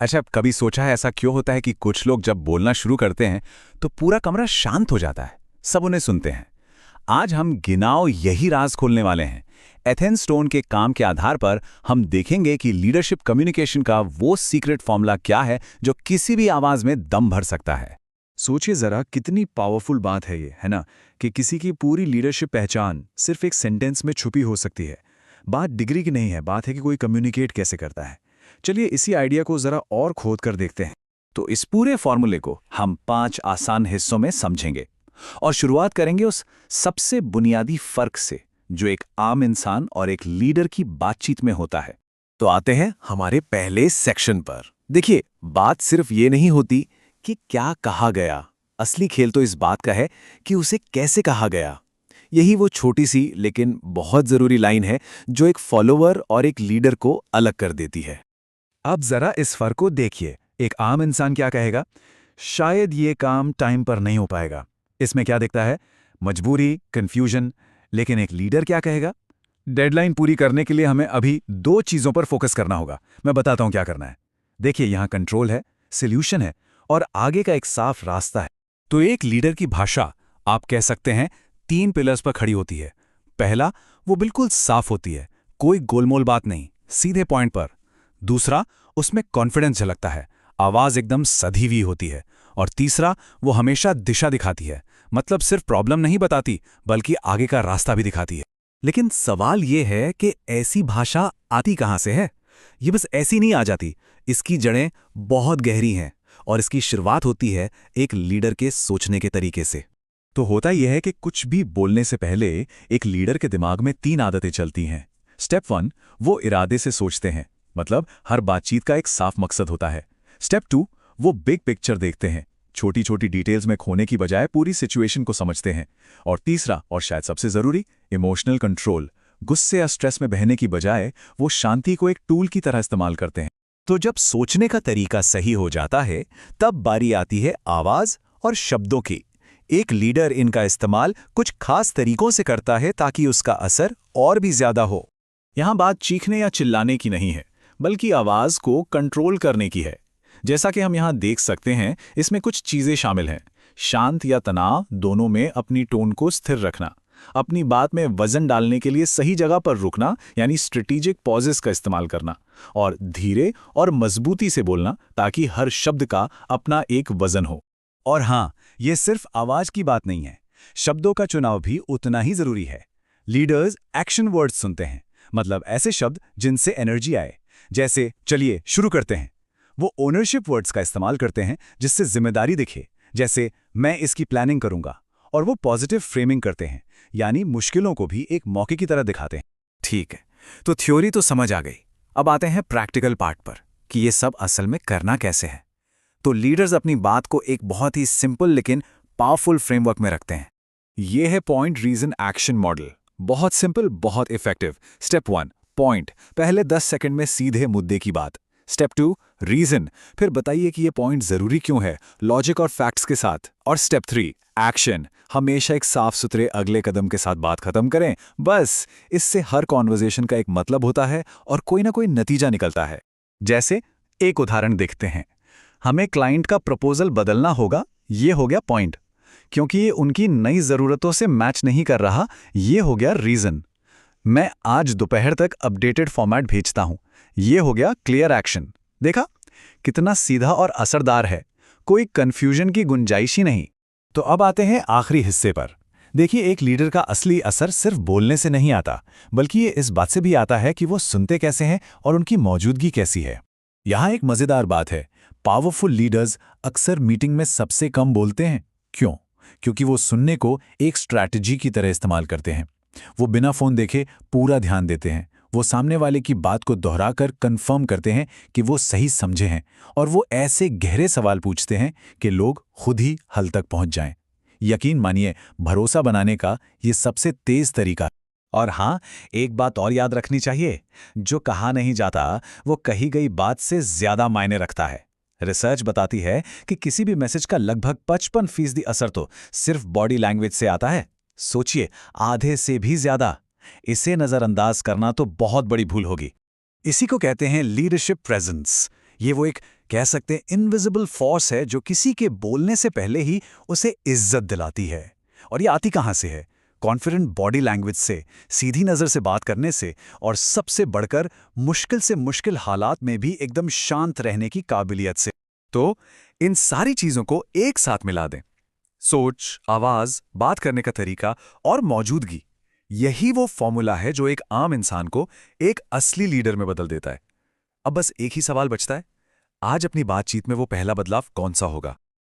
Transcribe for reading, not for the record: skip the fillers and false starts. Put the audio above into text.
अच्छा, कभी सोचा है ऐसा क्यों होता है कि कुछ लोग जब बोलना शुरू करते हैं तो पूरा कमरा शांत हो जाता है, सब उन्हें सुनते हैं। आज हम गिनाओ यही राज खोलने वाले हैं। एथेंस स्टोन के काम के आधार पर हम देखेंगे कि लीडरशिप कम्युनिकेशन का वो सीक्रेट फॉर्मूला क्या है जो किसी भी आवाज में दम भर सकता है। सोचिए जरा कितनी पावरफुल बात है ये, है ना? कि किसी की पूरी लीडरशिप पहचान सिर्फ एक सेंटेंस में छुपी हो सकती है। बात डिग्री की नहीं है, बात है कि कोई कम्युनिकेट कैसे करता है। चलिए इसी आइडिया को जरा और खोद कर देखते हैं। तो इस पूरे फॉर्मूले को हम 5 आसान हिस्सों में समझेंगे और शुरुआत करेंगे उस सबसे बुनियादी फर्क से जो एक आम इंसान और एक लीडर की बातचीत में होता है। तो आते हैं हमारे पहले सेक्शन पर। देखिए, बात सिर्फ ये नहीं होती कि क्या कहा गया, असली खेल तो इस बात का है कि उसे कैसे कहा गया। यही वो छोटी सी लेकिन बहुत जरूरी लाइन है जो एक फॉलोअर और एक लीडर को अलग कर देती है। अब जरा इस फर्क को देखिए। एक आम इंसान क्या कहेगा? शायद ये काम टाइम पर नहीं हो पाएगा। इसमें क्या दिखता है? मजबूरी, कंफ्यूजन। लेकिन एक लीडर क्या कहेगा? डेडलाइन पूरी करने के लिए हमें अभी 2 चीजों पर फोकस करना होगा। मैं बताता हूं क्या करना है। देखिए, यहां कंट्रोल है, सॉल्यूशन है और आगे का एक साफ रास्ता है। तो एक लीडर की भाषा, आप कह सकते हैं, 3 पिलर्स पर खड़ी होती है। पहला, वो बिल्कुल साफ होती है, कोई गोलमोल बात नहीं, सीधे पॉइंट पर। दूसरा, उसमें कॉन्फिडेंस झलकता है, आवाज एकदम सधी हुई होती है। और तीसरा, वो हमेशा दिशा दिखाती है, मतलब सिर्फ प्रॉब्लम नहीं बताती बल्कि आगे का रास्ता भी दिखाती है। लेकिन सवाल ये है कि ऐसी भाषा आती कहां से है? ये बस ऐसी नहीं आ जाती। इसकी जड़ें बहुत गहरी हैं और इसकी शुरुआत होती है एक लीडर के सोचने के तरीके से। तो होता यह है कि कुछ भी बोलने से पहले एक लीडर के दिमाग में 3 आदतें चलती हैं। स्टेप 1, वो इरादे से सोचते हैं, मतलब हर बातचीत का एक साफ मकसद होता है। स्टेप 2, वो बिग पिक्चर देखते हैं, छोटी छोटी डिटेल्स में खोने की बजाय पूरी सिचुएशन को समझते हैं। और तीसरा, और शायद सबसे जरूरी, इमोशनल कंट्रोल। गुस्से या स्ट्रेस में बहने की बजाय वो शांति को एक टूल की तरह इस्तेमाल करते हैं। तो जब सोचने का तरीका सही हो जाता है, तब बारी आती है आवाज और शब्दों की। एक लीडर इनका इस्तेमाल कुछ खास तरीकों से करता है ताकि उसका असर और भी ज्यादा हो। यहां बात चीखने या चिल्लाने की नहीं है, बल्कि आवाज को कंट्रोल करने की है। जैसा कि हम यहां देख सकते हैं, इसमें कुछ चीजें शामिल हैं। शांत या तनाव दोनों में अपनी टोन को स्थिर रखना, अपनी बात में वजन डालने के लिए सही जगह पर रुकना यानी स्ट्रेटेजिक पॉजेस का इस्तेमाल करना, और धीरे और मजबूती से बोलना ताकि हर शब्द का अपना एक वजन हो। और हाँ, ये सिर्फ आवाज की बात नहीं है, शब्दों का चुनाव भी उतना ही जरूरी है। लीडर्स एक्शन वर्ड्स सुनते हैं, मतलब ऐसे शब्द जिनसे एनर्जी आए। जैसे चलिए शुरू करते हैं। वो ओनरशिप वर्ड्स का इस्तेमाल करते हैं जिससे जिम्मेदारी दिखे, जैसे मैं इसकी प्लानिंग करूंगा। और वो पॉजिटिव फ्रेमिंग करते हैं, यानी मुश्किलों को भी एक मौके की तरह दिखाते हैं। ठीक है, तो थ्योरी तो समझ आ गई। अब आते हैं प्रैक्टिकल पार्ट पर कि ये सब असल में करना कैसे है। तो लीडर्स अपनी बात को एक बहुत ही सिंपल लेकिन पावरफुल फ्रेमवर्क में रखते हैं। ये है पॉइंट रीजन एक्शन मॉडल। बहुत सिंपल, बहुत इफेक्टिव। स्टेप 1, पॉइंट, पहले 10 सेकंड में सीधे मुद्दे की बात। स्टेप 2, रीजन, फिर बताइए कि ये पॉइंट जरूरी क्यों है, लॉजिक और फैक्ट्स के साथ। और स्टेप 3, एक्शन, हमेशा एक साफ सुथरे अगले कदम के साथ बात खत्म करें। बस इससे हर कॉन्वर्जेशन का एक मतलब होता है और कोई ना कोई नतीजा निकलता है। जैसे एक उदाहरण देखते हैं। हमें क्लाइंट का प्रपोजल बदलना होगा, ये हो गया पॉइंट, क्योंकि ये उनकी नई जरूरतों से मैच नहीं कर रहा, ये हो गया रीजन। मैं आज दोपहर तक अपडेटेड फॉर्मेट भेजता हूं, ये हो गया क्लियर एक्शन। देखा कितना सीधा और असरदार है, कोई कंफ्यूजन की गुंजाइश ही नहीं। तो अब आते हैं आखिरी हिस्से पर। देखिए, एक लीडर का असली असर सिर्फ बोलने से नहीं आता, बल्कि ये इस बात से भी आता है कि वो सुनते कैसे हैं और उनकी मौजूदगी कैसी है। यहां एक मजेदार बात है, पावरफुल लीडर्स अक्सर मीटिंग में सबसे कम बोलते हैं। क्यों? क्योंकि वो सुनने को एक स्ट्रैटेजी की तरह इस्तेमाल करते हैं। वो बिना फोन देखे पूरा ध्यान देते हैं, वो सामने वाले की बात को दोहराकर कंफर्म करते हैं कि वो सही समझे हैं, और वो ऐसे गहरे सवाल पूछते हैं कि लोग खुद ही हल तक पहुंच जाएं। यकीन मानिए, भरोसा बनाने का ये सबसे तेज तरीका है। और हाँ, एक बात और याद रखनी चाहिए, जो कहा नहीं जाता वो कही गई बात से ज्यादा मायने रखता है। रिसर्च बताती है कि किसी भी मैसेज का लगभग 55% असर तो सिर्फ बॉडी लैंग्वेज से आता है। सोचिए, आधे से भी ज्यादा। इसे नजरअंदाज करना तो बहुत बड़ी भूल होगी। इसी को कहते हैं लीडरशिप प्रेजेंस। ये वो एक कह सकते हैं इनविजिबल फोर्स है जो किसी के बोलने से पहले ही उसे इज्जत दिलाती है। और ये आती कहाँ से है? कॉन्फिडेंट बॉडी लैंग्वेज से, सीधी नज़र से बात करने से, और सबसे बढ़कर मुश्किल से मुश्किल हालात में भी एकदम शांत रहने की काबिलियत से। तो इन सारी चीजों को एक साथ मिला दें, सोच, आवाज, बात करने का तरीका और मौजूदगी, यही वो फॉर्मूला है जो एक आम इंसान को एक असली लीडर में बदल देता है। अब बस एक ही सवाल बचता है, आज अपनी बातचीत में वो पहला बदलाव कौन सा होगा?